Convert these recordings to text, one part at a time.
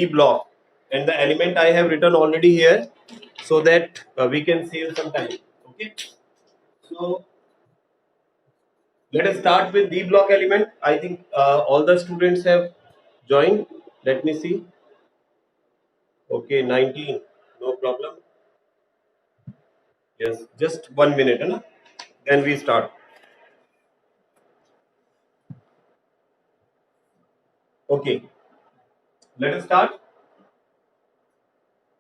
D block, and the element I have written already here so that we can save some time. Okay, so let us start with D block element. I think all the students have joined. Let me see. Okay, 19, no problem. Yes, just 1 minute, na? Then we start. Okay, let us start.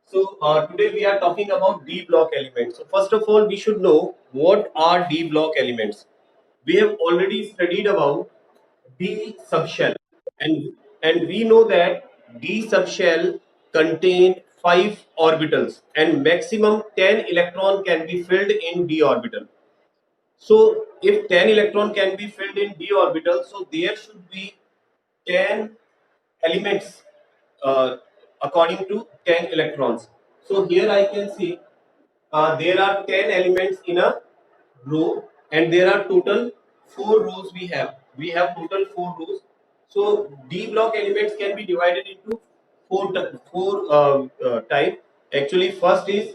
So today we are talking about D block elements. So first of all, we should know what are D block elements. We have already studied about D subshell, and we know that D subshell contain 5 orbitals, and maximum 10 electron can be filled in D orbital. So if 10 electron can be filled in D orbital, so there should be 10 elements uh, according to 10 electrons. So here I can see there are 10 elements in a row, and there are total 4 rows we have. We have total 4 rows. So D block elements can be divided into 4 type. Actually, first is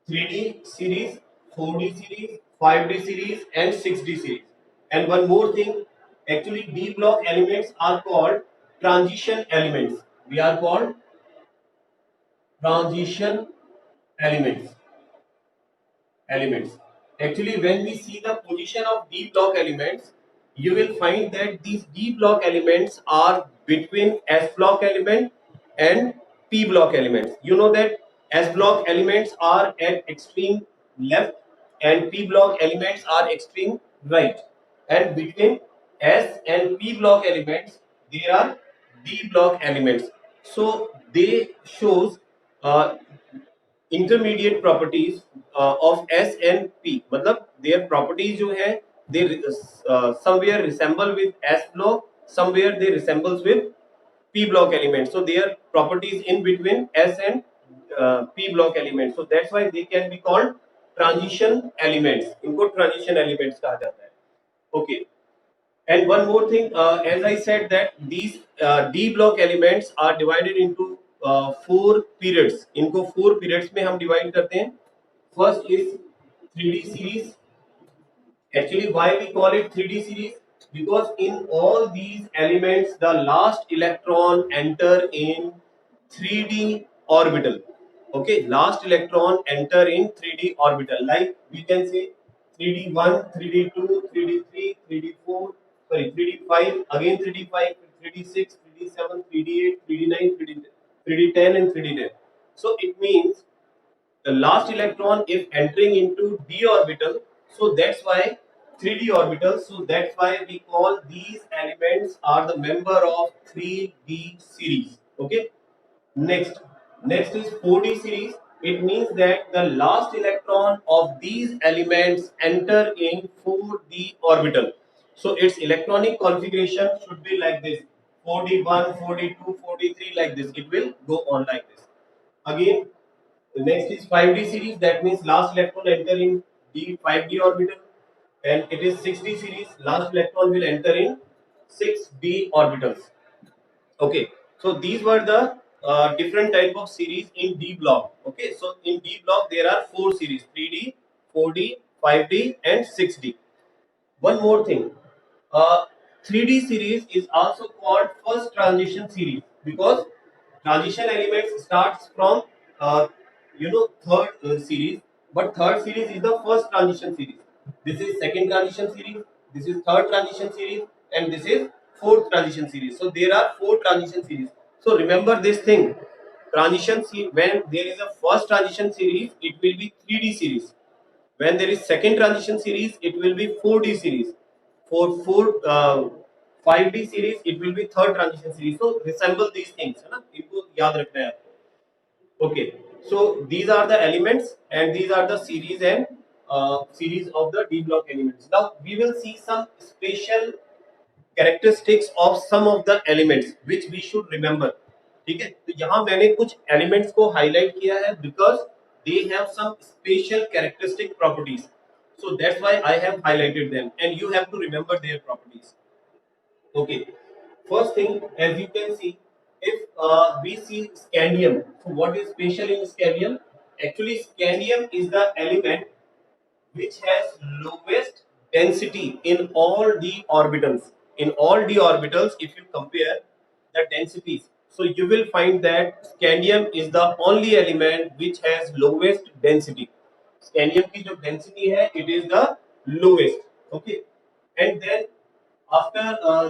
3D series, 4D series, 5D series, and 6D series. And one more thing, actually D block elements are called transition elements. We are called transition elements. Actually, when we see the position of D block elements, you will find that these D block elements are between S block element and P block elements. You know that S block elements are at extreme left and P block elements are extreme right. And between S and P block elements, there are D block elements. So they shows uh, intermediate properties of S and P. मतलब their properties जो है they somewhere resemble with S block, somewhere they resembles with P block elements. So their properties in between S and P block elements. So that's why they can be called transition elements. इनको transition elements कहा जाता है. Okay. And one more thing, as I said that these D block elements are divided into 4 periods. इनको 4 periods में हम divide करते हैं. First is 3D series. Actually, why we call it 3D series? Because in all these elements, the last electron enter in 3D orbital. Okay, last electron enter in 3D orbital. Like we can say 3D1, 3D2, 3D3, 3D4, sorry, 3D5, again 3D5, 3D6, 3D7, 3D8, 3D9, 3D10, and 3D10. So it means the last electron is entering into d orbital, so that's why 3d orbital, so that's why we call these elements are the member of 3d series. Okay, next is 4d series. It means that the last electron of these elements enter in 4d orbital, so its electronic configuration should be like this: 4d1, 4d2, 4d3, like this. It will go on like this. Again, the next is 5D series. That means last electron enter in D 5D orbital, and it is 6D series. Last electron will enter in 6D orbitals. Okay, so these were the different type of series in D block. Okay, so in D block there are 4 series: 3D, 4D, 5D, and 6D. One more thing, uh, 3D series is also called first transition series because transition elements starts from third series, but third series is the first transition series. This is second transition series, this is third transition series, and this is fourth transition series. So there are 4 transition series. So remember this thing: transition series, when there is a first transition series, it will be 3D series. When there is second transition series, it will be 4D series. For 5D series, it will be third transition series. So resemble these things, है ना? इनको याद रखना है आपको. Okay, so these are the elements and these are the series and series of the D block elements. Now we will see some special characteristics of some of the elements which we should remember. ठीक है, तो यहाँ मैंने कुछ elements को highlight किया है because they have some special characteristic properties. So that's why I have highlighted them, and you have to remember their properties. Okay, first thing, as you can see, if we see scandium, so what is special in scandium? Actually, scandium is the element which has lowest density in all d orbitals. In all d orbitals, if you compare the densities, so you will find that scandium is the only element which has lowest density. Scandium की जो density है, it is the lowest. Okay, and then after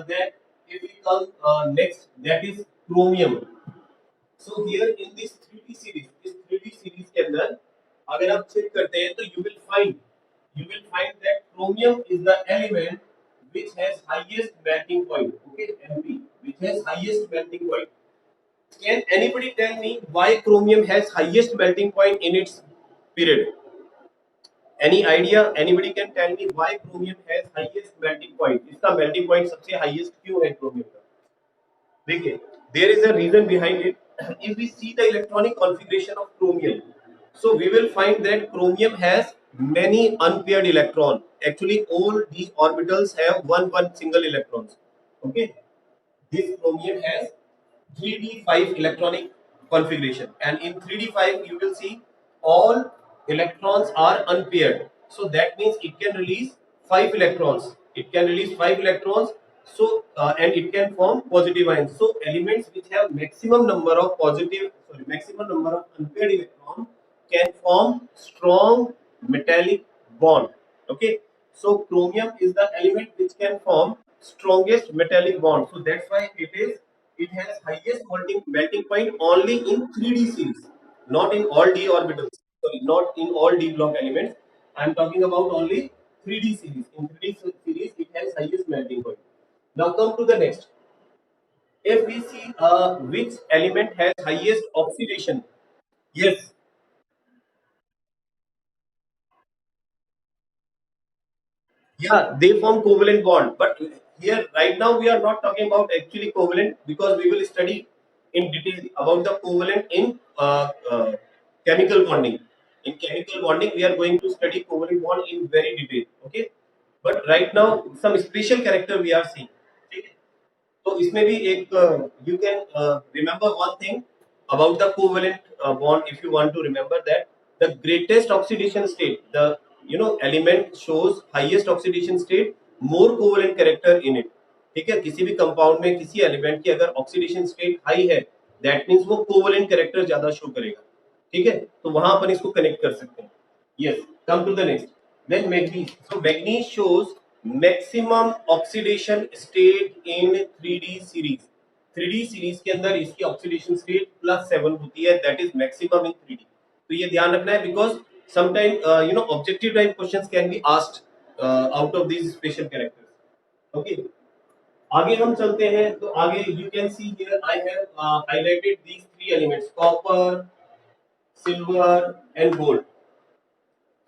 that, if we come next, that is chromium. So here in this 3D series, इस 3D series के अंदर अगर आप check करते हैं तो you will find that chromium is the element which has highest melting point. Okay, MP, which has highest melting point. Can anybody tell me why chromium has highest melting point in its period? Any idea? Anybody can tell me why chromium has highest melting point? इसका melting point सबसे highest क्यों है chromium का? देखिए, there is a reason behind it. If we see the electronic configuration of chromium, so we will find that chromium has many unpaired electron. Actually, all the orbitals have one single electrons. Okay, this chromium has 3d5 electronic configuration, and in 3d5 you will see all electrons are unpaired, so that means it can release 5 electrons. So and it can form positive ions. So elements which have maximum number of maximum number of unpaired electrons can form strong metallic bond. Okay, so chromium is the element which can form strongest metallic bond. So that's why it has highest melting point only in 3D series, not in all d orbitals. Sorry, not in all d block elements. I am talking about only 3D series. In 3D series, it has highest melting point. Now come to the next. If we see which element has highest oxidation, yes, yeah, they form covalent bond. But here, right now, we are not talking about actually covalent because we will study in detail about the covalent in chemical bonding. In chemical bonding, we are going to study covalent bond in very detail. Okay, but right now, some special character we are seeing. ठीक है? तो इसमें भी एक you can remember one thing about the covalent bond. If you want to remember that the greatest oxidation state, the element shows highest oxidation state, more covalent character in it. ठीक है, किसी भी कंपाउंड में किसी element की अगर oxidation state high है, that means वो कोवेलेंट कैरेक्टर ज्यादा शो करेगा. ठीक है, तो वहां अपन इसको कनेक्ट कर सकते हैं. Yes, come to the next. Then manganese. So manganese shows maximum oxidation state in 3D series. 3D series के अंदर इसकी oxidation state +7 होती है. That is maximum in 3D. तो ये ध्यान रखना है because sometimes objective type questions can be asked out of these special characters. Okay. आगे हम चलते हैं तो आगे you can see here I have highlighted these three elements: copper, silver, and gold.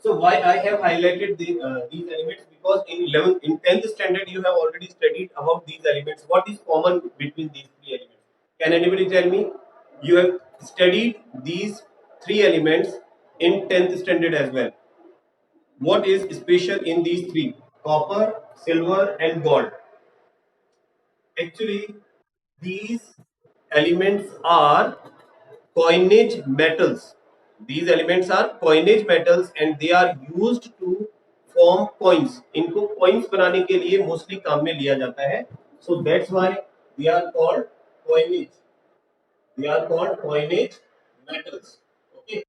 So why I have highlighted these elements? Because in 11th, in 10th standard, you have already studied about these elements. What is common between these three elements? Can anybody tell me? You have studied these three elements in 10th standard as well. What is special in these three? Copper, silver, and gold. Actually, these elements are coinage metals. These elements are coinage metals and they are used to form coins. इनको coins बनाने के लिए mostly काम में लिया जाता है. So that's why they are called coinage. They are called coinage metals. Okay.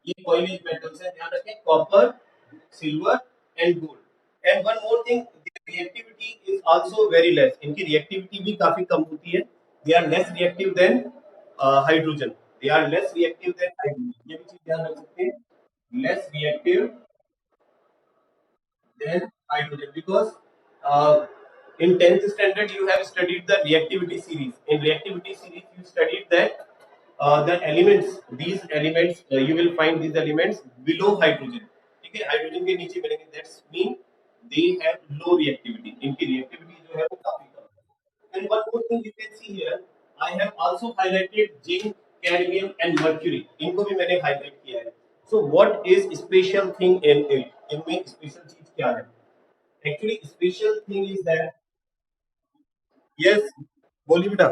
ये coinage metals है, ध्यान रखें, copper, silver and gold. And one more thing, their reactivity is also very less. इनकी reactivity भी काफी कम होती है. They are less reactive than hydrogen. They are less reactive than hydrogen. ये भी चीज ध्यान रख सकते हैं. Less reactive than hydrogen because uh, in 10th standard you have studied the reactivity series. In reactivity series you studied that the elements, these elements, you will find these elements below hydrogen. ठीक है, hydrogen के नीचे मिलेंगे. That's mean they have low reactivity. इनकी reactivity जो है वो काफी कम है. And one more thing you can see here, I have also highlighted zinc, cadmium and mercury. इनको भी मैंने highlight किया है. So what is special thing in it? इनमें special चीज क्या है? Actually special thing is that, yes, बोलिए बेटा.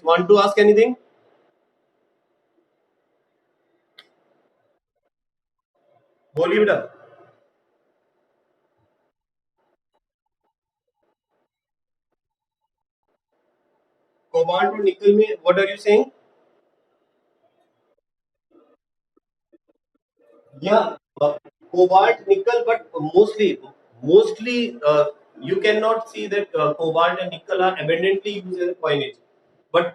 Yes, want to ask anything? बोलिए बेटा. Cobalt और nickel में what are you saying? Yeah, cobalt, nickel, but mostly, you cannot see that cobalt and nickel are abundantly used as a coinage. But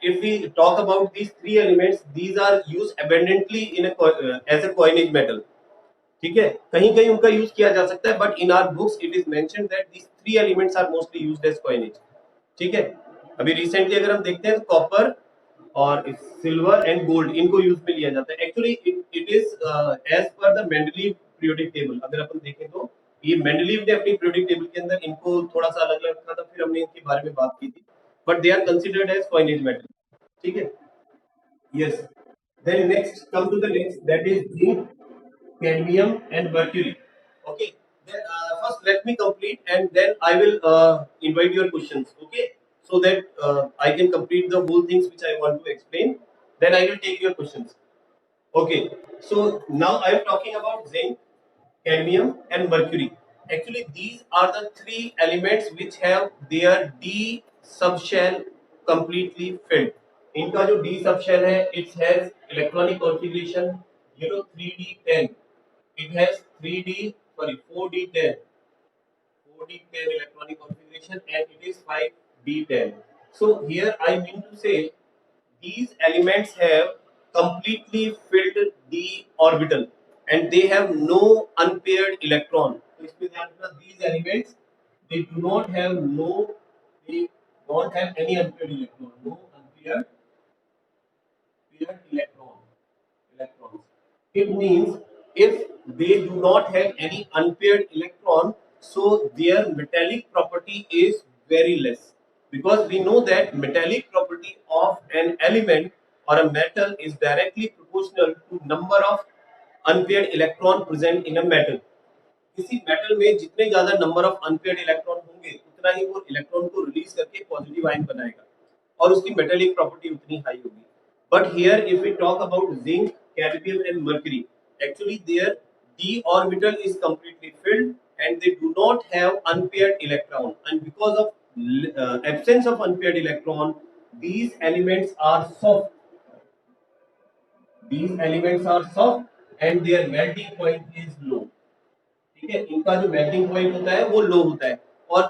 if we talk about these three elements, these are used abundantly in as a coinage metal. ठीक है, कहीं कहीं उनका use किया जा सकता है, but in our books it is mention that these three elements are mostly used as coinage. ठीक है. अभी रिसेंटली अगर हम देखते हैं तो कॉपर और सिल्वर एंड गोल्ड इनको यूज में लिया जाता है. Actually it is as per the Mendeleev periodic table. अगर अपन देखें तो ये मेंडलीव ने अपनी पीरियोडिक टेबल के अंदर इनको थोड़ा सा अलग अलग रखा था, फिर हमने इनके बारे में बात की थी, but they are considered as coinage metal. ठीक है. Yes. Then next, come to the next, that is zinc, cadmium, and mercury. Okay. Then first let me complete, and then I will invite your questions. Okay. So that I can complete the whole things which I want to explain. Then I will take your questions. Okay. So now I am talking about zinc, cadmium, and mercury. Actually, these are the three elements which have their d subshell completely filled. इनका जो d subshell है, it has electronic configuration, 3d10. It has 3d, sorry, 4d10, 4d10 electronic configuration, and it is 5d10. So here I mean to say these elements have completely filled d orbital and they have no unpaired electron. So इसमें ध्यान रखना, these elements they do not have no, they don't have any unpaired electron, no unpaired paired electrons. It means if they do not have any unpaired electron, so their metallic property is very less. Because we know that metallic property of an element or a metal is directly proportional to number of unpaired electron present in a metal. किसी metal में जितने ज्यादा number of unpaired electron होंगे उतना ही वो electron को release करके positive ion बनाएगा और उसकी मेटेलिक प्रॉपर्टी उतनी हाई होगी. But here if we talk about zinc, cadmium and mercury, actually there d orbital is completely filled and they do not have unpaired electron, and because of absence of unpaired electron, these elements are soft. These elements are soft and their melting point is low. ठीक है. इनका जो melting point होता है वो लो होता है. और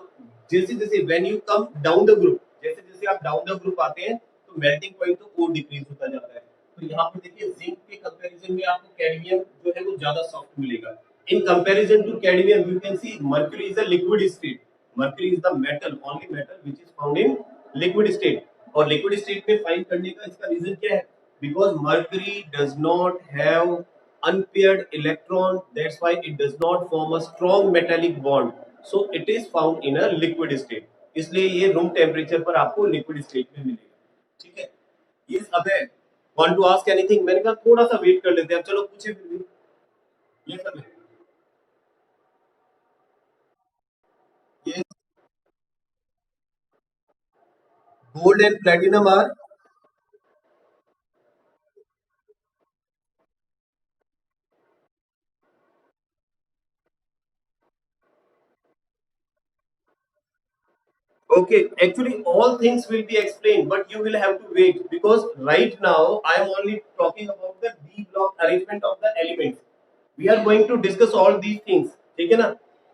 जैसे जैसे when you come down the group, जैसे जैसे आप डाउन द ग्रुप आते हैं तो मेल्टिंग पॉइंट तो और डिक्रीज होता जाता है. तो यहाँ पर देखिए जिंक के कंपैरिजन में आपको कैडमियम जो है वो ज्यादा सॉफ्ट मिलेगा. In comparison to cadmium you can see mercury is a liquid state. Mercury is the metal, only metal which is found in liquid state. और लिक्विड स्टेट में फाइंड करने का इसका रीजन क्या है? Because mercury does not have unpaired electron, that's why it does not form a strong metallic bond, so it is found in a liquid state. इसलिए ये room temperature पर आपको लिक्विड स्टेट में मिलेगा. ठीक है. ये सब है. Want to ask anything? मैंने कहा थोड़ा सा वेट कर लेते हैं. अब चलो पूछे फिर भी. ये सब है. ये gold and platinum are. Okay, actually all things will be explained, but you will have to wait because right now I am only talking about the D block arrangement of the elements. We are going to discuss all these things. ठीक है ना?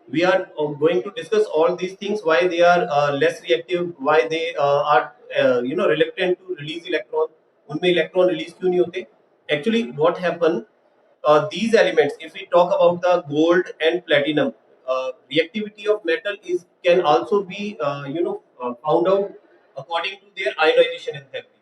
We are going to discuss all these things, why they are less reactive, why they are reluctant to release electron. उनमें electron release क्यों नहीं होते? Actually, what happen? These elements, if we talk about the gold and platinum, reactivity of metal is can also be found out according to their ionization enthalpy.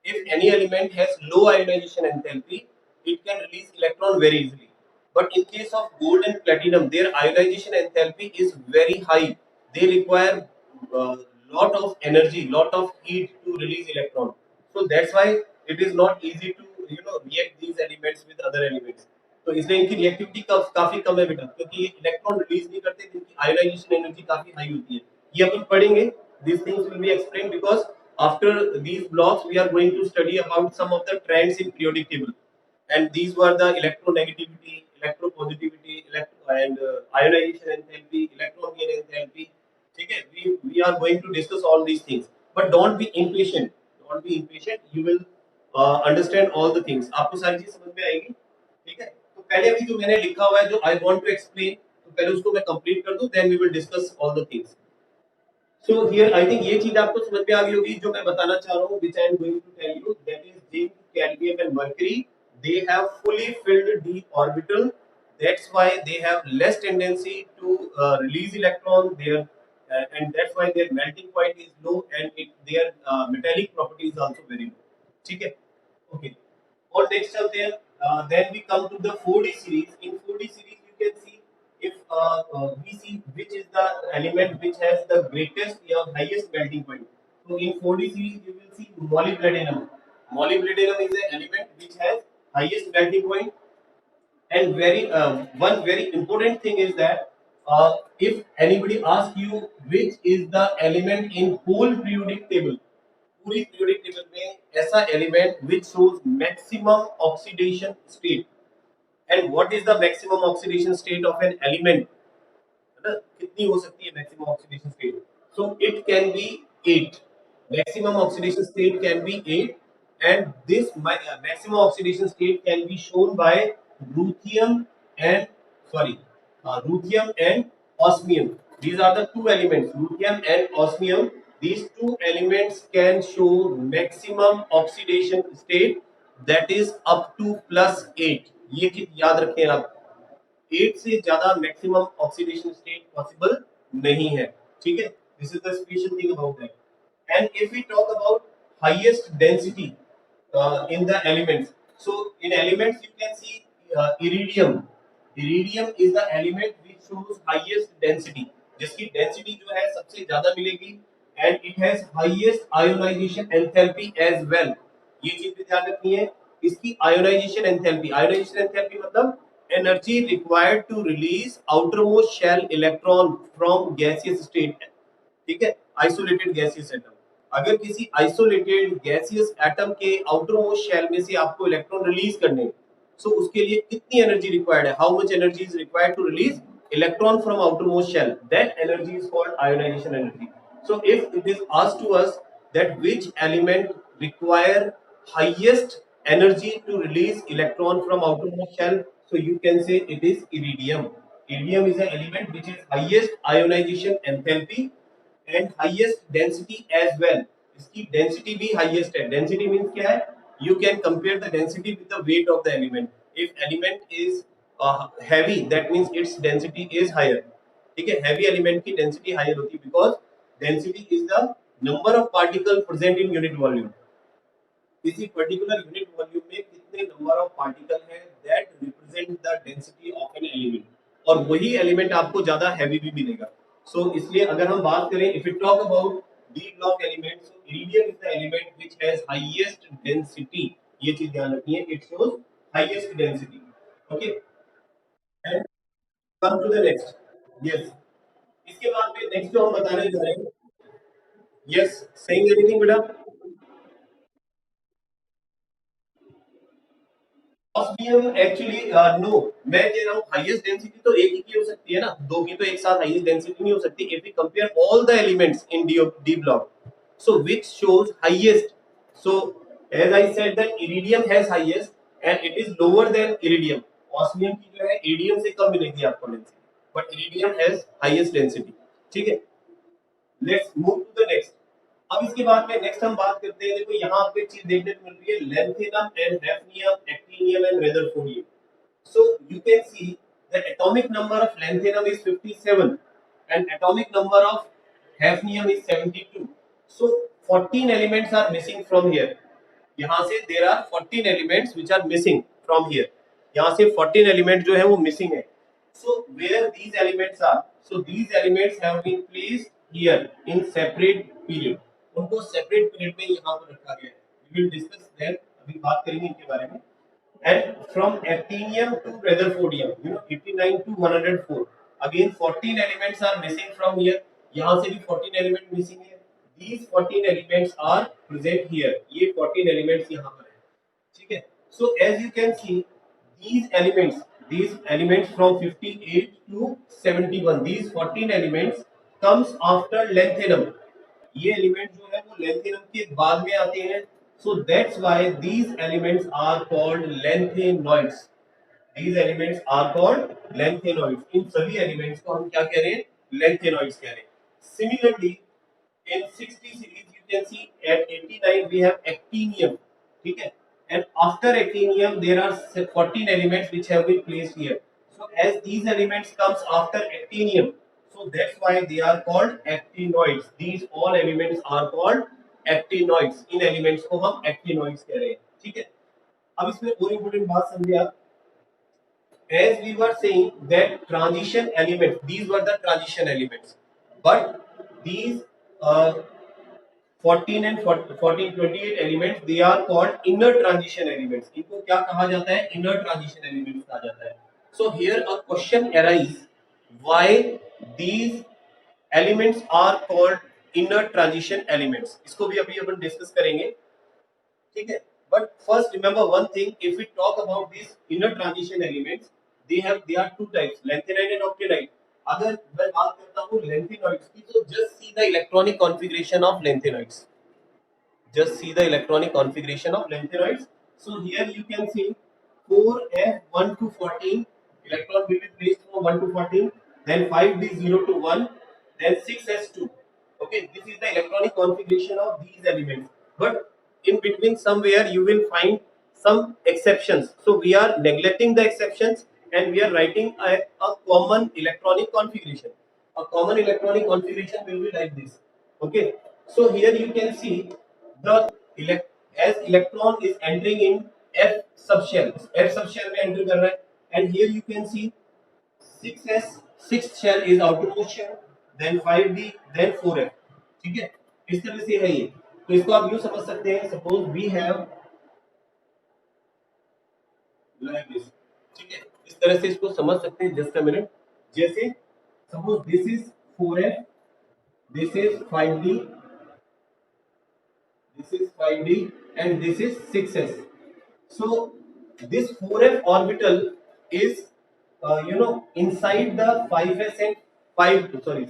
If any element has low ionization enthalpy, it can release electron very easily. But in case of gold and platinum, their ionization enthalpy is very high. They require lot of energy, lot of heat to release electron. So that's why it is not easy to react these elements with other elements. तो इसलिए इनकी reactivity काफी कम है बेटा, क्योंकि ये electron release नहीं करते, इनकी आयोनाइजेशन एनर्जी काफी हाई होती है. ये अपन पढ़ेंगे. This things will be explain because After these blocks, we are going to study about some of the trends in periodic table, and these were the electronegativity, electropositivity, and ionization enthalpy, electron gain enthalpy. Okay, we are going to discuss all these things, but don't be impatient. Don't be impatient. You will understand all the things. आपको सारी चीज समझ में आएगी, ठीक है? तो पहले अभी जो मैंने लिखा हुआ है, जो I want to explain, तो पहले उसको मैं complete कर दूं, then we will discuss all the things. So here I think ये चीज आपको समझ में आ गई होगी जो मैं बताना चाह रहा हूँ, which I am going to tell you, that is zinc, cadmium and mercury, they have fully filled d orbital. That's why they have less tendency to release electron there, and that's why their melting point is low, and their metallic property is also very low. ठीक है? Okay. और next चलते हैं. Then we come to the 4D series. In 4D series, you can see if we see which is the element which has the greatest or highest melting point. So in 4D series, you will see molybdenum. Molybdenum is the element which has highest melting point. And one very important thing is that if anybody asks you which is the element in whole periodic table, पूरी periodic table में ऐसा element which shows maximum oxidation state. And what is the maximum oxidation state of an element? है ना? कितनी हो सकती है maximum oxidation state? So it can be 8. Maximum oxidation state can be 8, and this maximum oxidation state can be shown by ruthenium and ruthenium and osmium. These are the two elements, ruthenium and osmium. These two elements can show maximum oxidation state, that is up to +8. ये चीज याद रखें आप, 8 से ज्यादा maximum oxidation state possible नहीं है, ठीक है? This is the special thing about that. And if we talk about highest density in the elements, so in elements you can see iridium. Iridium is the element which shows highest density, जिसकी density जो है सबसे ज्यादा मिलेगी, and it has highest ionization enthalpy as well. ये चीज भी ध्यान रखनी है. इसकी ionization enthalpy मतलब energy required to release outermost shell electron from gaseous state. ठीक है? Isolated gaseous atom. अगर किसी आइसोलेटेड गैसियस एटम के आउटर मोस्ट शेल में से आपको इलेक्ट्रॉन रिलीज करने, सो उसके लिए कितनी एनर्जी रिक्वायर्ड है? How much energy is required to release electron from outer most shell? That energy is called ionisation energy. So if it is asked to us that which element require highest energy to release electron from outermost shell, so you can say it is iridium. Iridium is an element which is highest ionization enthalpy and highest density as well. इसकी density भी highest है. Density means क्या है? You can compare the density with the weight of the element. If element is heavy, that means its density is higher. ठीक है? Heavy element की density higher होती है because density is the number of particles present in unit volume. किसी particular unit volume में कितने number of particle है, that represent the density of an element, और वही एलिमेंट आपको ज्यादा हैवी भी मिलेगा. सो इसलिए अगर हम बात करें, if you talk about D block elements, iridium is the element which has highest density. ये चीज ध्यान रखिए, it shows highest density. Okay, and come to the next. Yes, इसके बाद में नेक्स्ट जो हम बताने जा रहे हैं. यस, सेइंग एनीथिंग बेटा? ऑस्मियम एक्चुअली नो, मैं कह रहा हूँ हाईएस्ट डेंसिटी तो एक ही की हो सकती है ना, दो की तो एक साथ हाईएस्ट डेंसिटी नहीं हो सकती. If we compare all the elements in D block, so which shows highest? So as I said that iridium has highest and it is lower than iridium. Osmium की जो है इरिडियम से कम मिलेगी आपको density, but iridium has highest density. ठीक है, let's move to the next. अब इसके बाद में नेक्स्ट हम बात करते हैं. देखो यहाँ आपको एक चीज देखने को मिल रही है, lanthanum and hafnium, actinium and rutherfordium. So you can see that atomic number of lanthanum is 57 and atomic number of hafnium is 72. So 14 elements are missing from here. यहाँ से there are 14 elements which are missing from here. यहाँ से 14 element जो है वो missing है. So where these elements are? So these elements have been placed here in separate period. उनको separate period में यहाँ पर रखा गया है. We will discuss that. अभी बात करेंगे इनके बारे में. And from actinium to rutherfordium, 89 to 104. Again 14 elements are missing from here. यहाँ से भी 14 element missing है. these 14 elements are present here. ये 14 elements यहाँ पर है, ठीक है. So as you can see, these elements from 58 to 71, these 14 elements comes after lanthanum. ये एलिमेंट जो है वो लैंथेनम के बाद में आते हैं. So that's why these elements are called lanthanoids. These elements are called lanthanoids. इन सभी एलिमेंट्स को हम क्या कह रहे हैं? Lanthanoids कह रहे हैं. Similarly, in 60 series you can see at 89 we have actinium, ठीक है. And after actinium there are 14 elements which have been placed here. So as these elements comes after actinium, so that's why they are called actinoids. These all elements are called actinoids. In elements को हम actinoids कह रहे हैं, ठीक है. अब इसमें और इम्पोर्टेंट बात समझिए आप. As we were saying that transition elements, these were the transition elements, but these 14 and 14 28 elements, they are called inner transition elements. इनको क्या कहा जाता है? Inner transition elements कहा जाता है. So here a question arises, why these elements are called inner transition elements? इसको भी अभी अपन डिस्कस करेंगे, ठीक है. But first remember one thing, if we talk about these inner transition elements, they are two types, lanthanoid and octanoid. अगर मैं बात करता हूँ lanthanoids की, तो just see the electronic configuration of lanthanoids. Just see the electronic configuration of lanthanoids. So here you can see 4f1 to 14 electron will be placed from 1 to 14, then 5d0 to 1, then 6s2. Okay, this is the electronic configuration of these elements. But in between somewhere you will find some exceptions. So we are neglecting the exceptions and we are writing a common electronic configuration. A common electronic configuration will be like this. Okay, so here you can see the as electron is entering in f subshell में enter कर रहा है, and here you can see 6s, sixth shell is outermost shell, then 5d, then 4f, ठीक है. इस तरह से है ये. तो इसको आप यूं समझ सकते हैं, suppose we have like this, ठीक है. इस तरह से इसको समझ सकते हैं. Just a minute. जैसे suppose this is 4f, this is 5d, this is 5d, and this is 6s. So this 4f orbital is inside the 5s and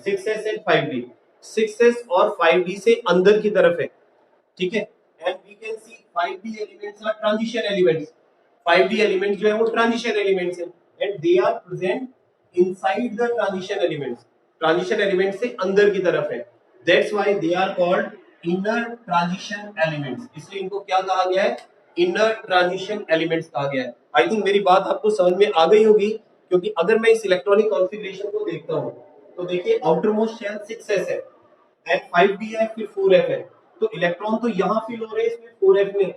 6s and 5d. 6s और 5d से अंदर की तरफ है, ठीक है. And we can see 5d elements are transition elements. 5d elements जो है वो transition elements हैं, and they are present inside the transition elements. Transition elements से अंदर की तरफ है. That's why they are called inner transition elements. इसलिए इनको क्या कहा गया है? Inner transition elements कहा गया है. I think मेरी बात आपको समझ में आ गई होगी, क्योंकि अगर मैं इस इलेक्ट्रॉनिक कॉन्फ़िगरेशन को देखता हूँ तो देखिए आउटरमोस्ट शेल 6s है, then 5d है, फिर 4f है. तो इलेक्ट्रॉन तो यहाँ फिल हो रहे हैं इसमें 4f में,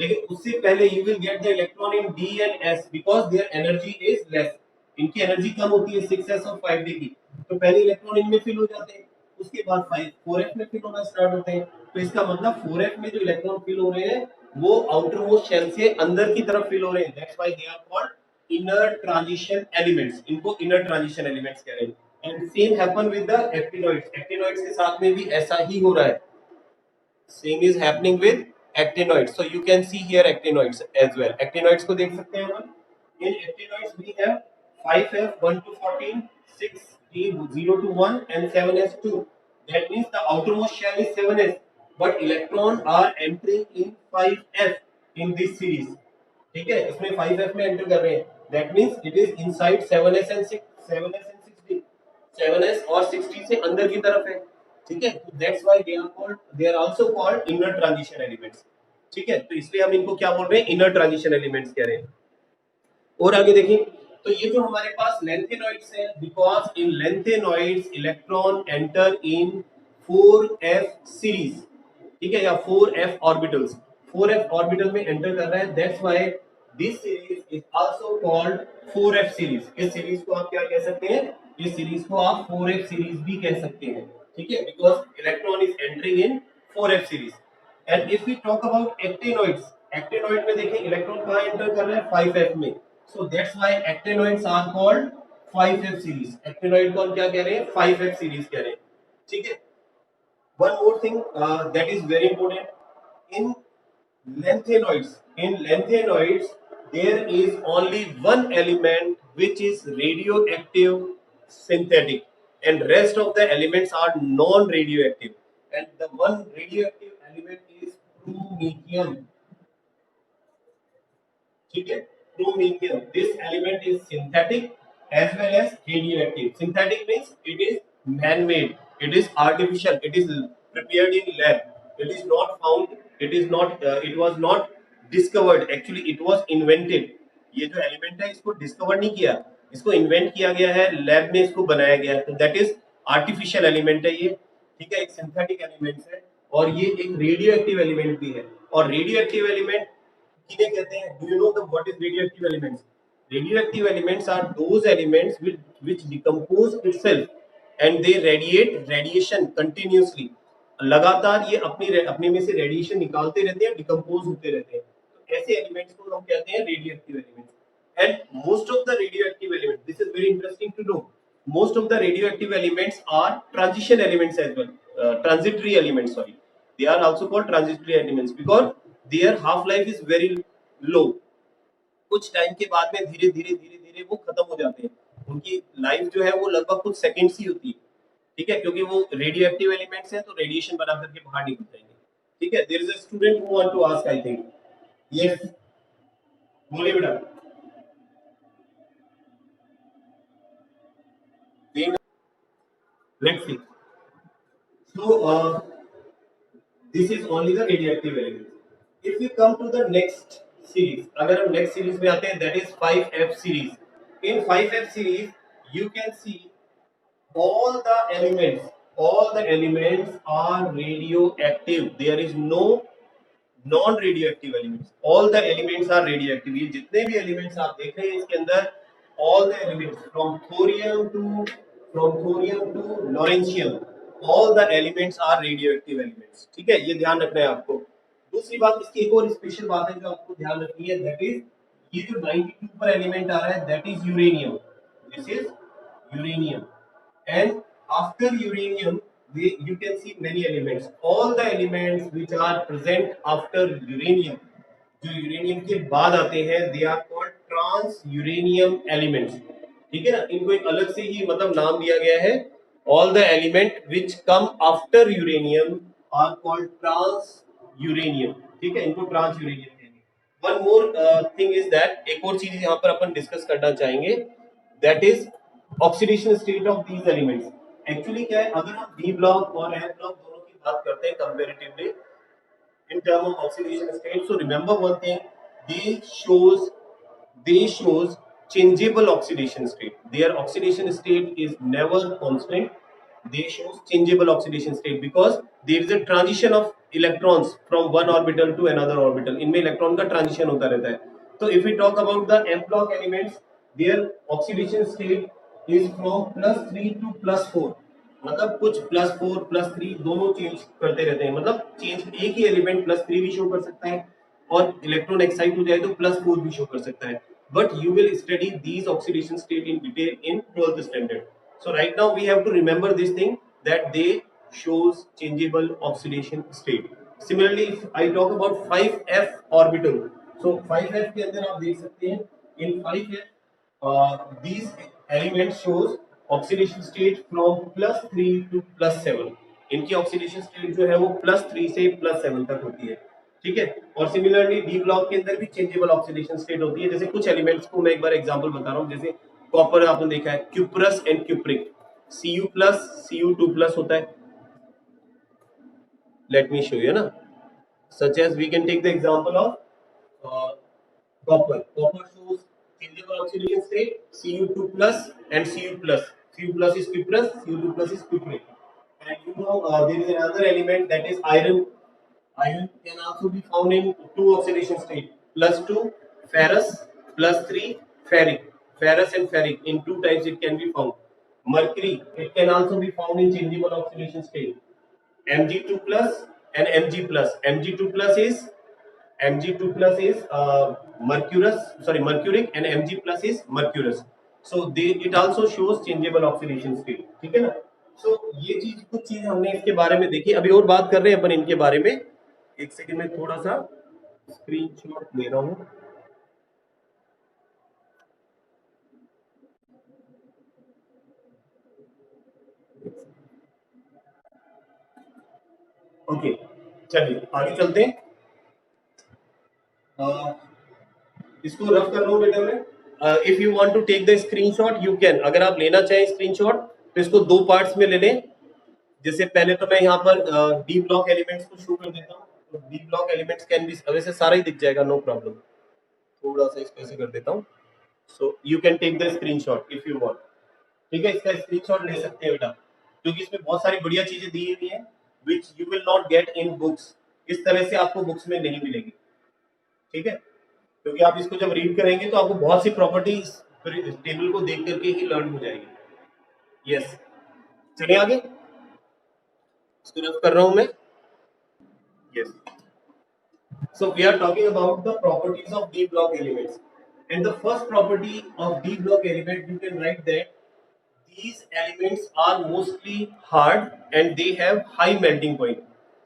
लेकिन उससे पहले you will get the electron in d and s because their energy is less. इनकी एनर्जी कम होती है 6s और 5d की, तो पहले इलेक्ट्रॉन इनमें फिल हो जाते हैं, उसके बाद 4f में फिल होना स्टार्ट होते हैं. तो इसका मतलब 4f में जो इलेक्ट्रॉन फिल हो रहे हैं वो आउटरमोस्ट शेल से अंदर की तरफ फिल हो रहे हैं. That's why they are called inner transition elements. इनको इनर ट्रांजिशन एलिमेंट्स कह रहे हैं. And same happen with the actinoids. Actinoids के साथ में भी ऐसा ही हो रहा है. Same is happening with actinoids. So you can see here actinoids as well. Actinoids को देख सकते हैं हम. In actinoids we have 5f 1 to 14, 6d 0 to 1, and 7s2. That means the outermost shell is 7s, but electrons are entering in 5f in this series. ठीक है, इसमें 5f में enter कर रहे हैं. That means it is inside 7s and 6d. 7s और 6d से अंदर की तरफ है, ठीक है. That's why they are also called inner transition elements. ठीक है, तो इसलिए हम इनको क्या बोल रहे हैं? इनर ट्रांजिशन एलिमेंट्स कह रहे हैं. और आगे देखिए, तो ये जो हमारे पास लैंथेनॉइड्स है, because in lanthanoids electron enter in 4f series, ठीक है, या 4f ऑर्बिटल्स. 4f ऑर्बिटल में एंटर कर रहा है. That's why this series is also called 4f series. इस सीरीज को आप क्या कह सकते हैं? इस सीरीज को आप 4f सीरीज भी कह सकते हैं, ठीक है, because electron is entering in 4f series. And if we talk about actinoids, actinoid में देखिए इलेक्ट्रॉन कहां एंटर कर रहे हैं? 5f में. So that's why actinoids are called 5f series. Actinoid को हम क्या कह रहे हैं? 5f series कह रहे हैं, ठीक है. One more thing that is very important in lanthanoids. In lanthanoids, there is only one element which is radioactive synthetic, and rest of the elements are non-radioactive. And the one radioactive element is promethium. ठीक है, chromium. This element is synthetic as well as radioactive. Synthetic means it is man-made, it is artificial, it is prepared in lab. It is not found. It is not. It was not discovered. Actually, it was invented. ये जो element है इसको discover नहीं किया, इसको invent किया गया है, लैब में इसको बनाया गया है. तो दैट इज आर्टिफिशियल एलिमेंट है ये. ठीक है, एक सिंथेटिक एलिमेंट है और ये एक रेडियो एक्टिव एलिमेंट भी है. और रेडियो एक्टिव एलिमेंट किन्हें कहते हैं? Do you know the what is radioactive elements? Radioactive elements are those elements which decompose itself and they radiate radiation continuously. लगातार ये अपने में से रेडिएशन निकालते रहते हैं, डिकम्पोज होते रहते हैं. तो ऐसे एलिमेंट्स को हम कहते हैं radioactive elements. And most of the radioactive elements, this is very interesting to know, most of the radioactive elements are transition elements as well, transitory elements, sorry, they are also called transitory elements because their half life is very low. कुछ time के बाद में धीरे धीरे वो खत्म हो जाते हैं. उनकी लाइफ जो है वो लगभग कुछ सेकंड्स ही होती है. ठीक है, क्योंकि वो रेडियो एक्टिव एलिमेंट्स हैं तो रेडिएशन बना करके बाहर निकल जाएंगे. ठीक है, there is a student who want to ask, I think. Yes, बोलिए बेटा. Let's see. So this is only the radioactive elements. If we come to the next series, अगर हम next series में आते हैं, that is 5F series. In 5F series, you can see all the elements are radioactive. There is no non-radioactive elements. All the elements are radioactive. ये जितने भी elements आप देख रहे हैं इसके अंदर, all the elements from thorium to lawrencium, all the elements are radioactive elements. ठीक है, ये ध्यान रखना है आपको. दूसरी बात, इसकी एक और स्पेशल बात है जो आपको ध्यान रखनी है, that is ये जो 92 पर एलिमेंट आ रहा है, that is uranium. This is uranium. And after uranium, you can see many elements. All the elements which are present after uranium, जो यूरेनियम के बाद आते हैं, they are called trans uranium elements. ठीक है ना, इनको एक अलग से ही मतलब नाम दिया गया है. All the element which come after uranium are called trans uranium. ठीक है, इनको trans uranium कहेंगे. One more thing is that एक और चीज यहाँ पर अपन डिस्कस करना चाहेंगे, that is oxidation state of these elements. Actually क्या है, अगर हम डी ब्लॉक और एफ ब्लॉक दोनों की बात करते हैं comparatively in term of oxidation state, so remember one thing, they shows changeable oxidation state. Their oxidation state is never constant. They show changeable oxidation state because there is a transition of electrons from one orbital to another orbital. इनमें electron का transition होता रहता है. तो if we talk about the f block elements, their oxidation state is from +3 to +4. मतलब कुछ +4 +3 दोनों change करते रहते हैं. मतलब चेंज एक ही एलिमेंट +3 भी शो कर सकता है और इलेक्ट्रॉन एक्साइट हो जाए तो +4 भी शो कर सकता है. But you will study these oxidation state in detail in 12th standard. So right now we have to remember this thing, that they shows changeable oxidation state. Similarly, if I talk about 5f orbital, so 5f के अंदर आप देख सकते हैं, in 5f these elements shows oxidation state from +3 to +7. इनकी oxidation state जो है वो +3 से +7 तक होती है. ठीक है, और सिमिलरली डी ब्लॉक के अंदर भी चेंजेबल ऑक्सीडेशन स्टेट होती है. जैसे कुछ एलिमेंट्स को मैं एक बार एग्जांपल बता रहा हूँ, जैसे कॉपर आपने देखा है, cuprous and cupric, Cu+ Cu2+ होता है. लेट मी शो यू ना, such as we can take the example of copper. Copper shows changeable oxidation state Cu2+ and Cu+. Cu+ is cuprous, Cu2+ is cupric. And you know there is another element, that is iron. Iron can also be found in two oxidation state, +2 ferrous, +3 ferric. Ferrous and ferric in two types it can be found. Mercury, it can also be found in changeable oxidation state, Mg2+ and Mg+. Mg2+ is mercuric, and Mg+ is mercurous. So it also shows changeable oxidation state. ठीक है ना. सो ये चीज कुछ चीज हमने इसके बारे में देखी, अभी और बात कर रहे हैं अपन इनके बारे में। एक सेकंड में थोड़ा सा स्क्रीनशॉट ले रहा हूँ। ओके, चलिए आगे चलते हैं। अ, इसको रफ कर रहा हूँ बेटा मैं। If you want to take the screenshot you can, अगर आप लेना चाहें स्क्रीनशॉट तो इसको दो पार्ट्स में ले लें। जैसे पहले तो मैं यहाँ पर डी ब्लॉक एलिमेंट्स को शो कर देता हूँ, तो D block elements can be, वैसे सारा ही दिख जाएगा, नो प्रॉब्लम। थोड़ा सा इसको ऐसे कर देता हूँ, so you can take the screenshot if you want. ठीक है, इसका स्क्रीनशॉट ले सकते हैं बेटा, क्योंकि इसमें बहुत सारी बढ़िया चीजें दी हुई हैं which you will not get in books, इस तरह से आपको बुक्स में नहीं मिलेगी। ठीक है, क्योंकि आप इसको जब रीड करेंगे तो आपको बहुत सी प्रॉपर्टीज टेबल को देख करके ही लर्न हो जाएगी। यस, चलिए आगे, इसको रफ कर रहा हूं मैं। Yes, so we are talking about the properties of d block elements, and the first property of d block element, you can write that these elements are mostly hard and they have high melting point.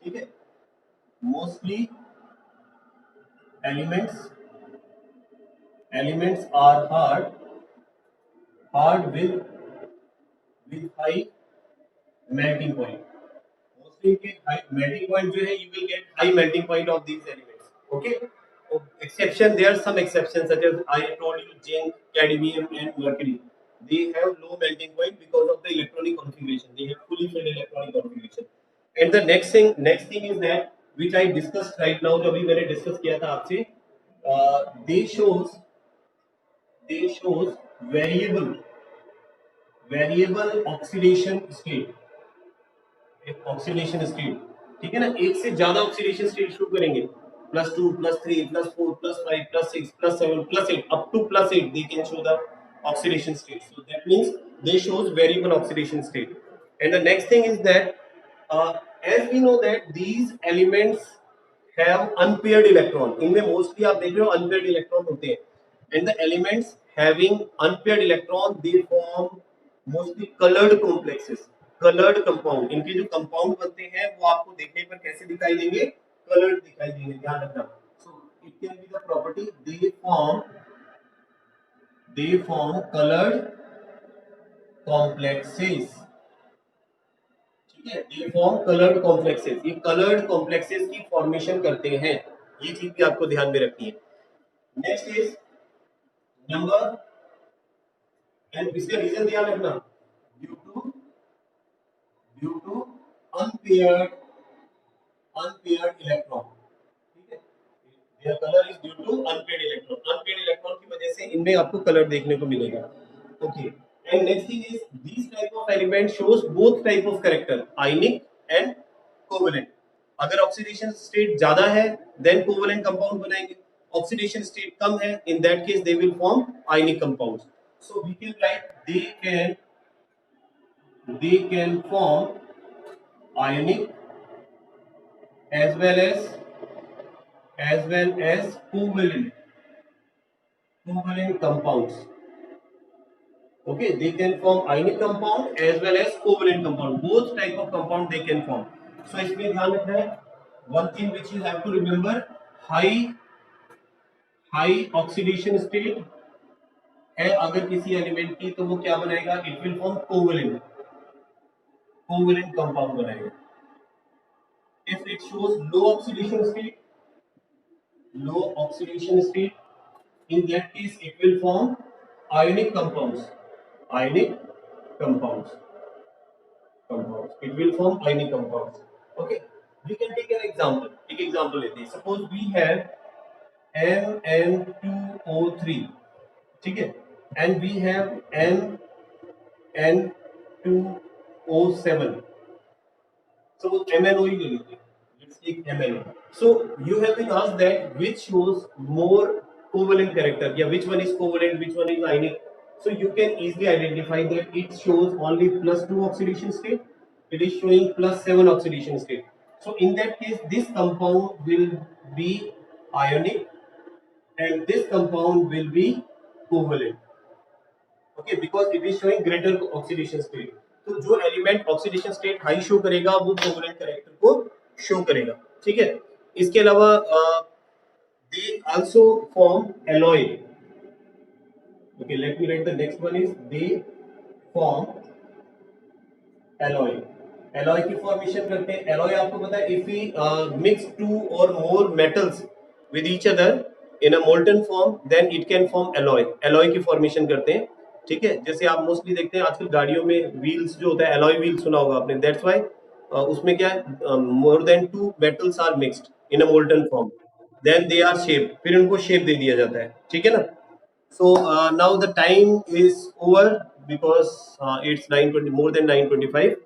ठीक है, mostly elements are hard with high melting point. Mostly के high melting point जो है, you will get high melting point of these elements. Okay, exception, there are some exceptions such as I told you zinc, cadmium and mercury, they have low melting point because of the electronic configuration, they have fully filled electronic configuration. And the next thing is that which I discussed right now, जो अभी मैंने discuss किया था आपसे, they shows variable oxidation state, एक oxidation state. ठीक है ना, एक से ज्यादा ऑक्सीडेशन स्टेट शुरू करेंगे, +2 +3 +4 +5 +6 +7 +8 up to +8 they can show the oxidation state, so that means they shows variable oxidation state. And the next thing is that as we know that these elements have unpaired electron, इनमें mostly आप देख रहे हो unpaired electron होते हैं, and the elements having unpaired electron they form mostly colored complexes, coloured compound. इनके जो compound बनते हैं वो आपको देखने पर कैसे दिखाई देंगे, कलर्ड दिखाई देंगे, ध्यान रखना। So it can be the property they form coloured complexes. ठीक है, दे फॉर्म कलर्ड कॉम्प्लेक्सेस, ये कलर्ड कॉम्प्लेक्सेस की फॉर्मेशन करते हैं, ये चीज भी आपको ध्यान में रखनी है। नेक्स्ट इज नंबर, एंड इसका रीजन ध्यान रखना, ड्यू टू unpaired electron। ठीक है, their color is due to unpaired electron, unpaired electron की वजह से इनमें आपको कलर देखने को मिलेगा। Okay, and next thing is this type of element shows both type of character, ionic and covalent. अगर ऑक्सीडेशन स्टेट ज्यादा है देन कोवेलेंट कंपाउंड बनाएंगे, ऑक्सीडेशन स्टेट कम है in that case they will form ionic compounds. So we can write they can form ionic as well as covalent compounds. Okay, they can form ionic compound as well as covalent compound, both type of compound they can form. So इसमें ध्यान रखना है, one thing which you have to remember, high oxidation state है अगर किसी element की, तो वो क्या बनाएगा, it will form covalent compound बनाएगा। If it shows low oxidation state, in that case it will form ionic compounds, it will form ionic compounds। Okay, we can take an example, एक example लेते हैं, suppose we have Mn2O3, ठीक है, and we have Mn2O7, suppose MnO ही ले लेते हैं, let's take MnO। So you have been asked that which shows more covalent character, yeah, which one is covalent, which one is ionic। So you can easily identify that it shows only +2 oxidation state, it is showing +7 oxidation state। So in that case this compound will be ionic and this compound will be covalent, okay, because it is showing greater oxidation state। तो जो element oxidation state high show करेगा वो covalent character को show करेगा, ठीक है। इसके अलावा they also form alloy. Okay, let me write the next one is they form alloy. alloy की फॉर्मेशन करते हैं। alloy आपको पता है if we mix two or more metals with each other in a molten form then it can form alloy. alloy की formation करते हैं, ठीक है। जैसे आप मोस्टली देखते हैं आजकल गाड़ियों में व्हील्स जो होता है alloy wheel सुना होगा आपने, that's why उसमें क्या है more than two metals are mixed in a molten form then they are shaped, फिर उनको शेप दे दिया जाता है, ठीक है ना। So now the time is over because it's 9:20, more than 9:25.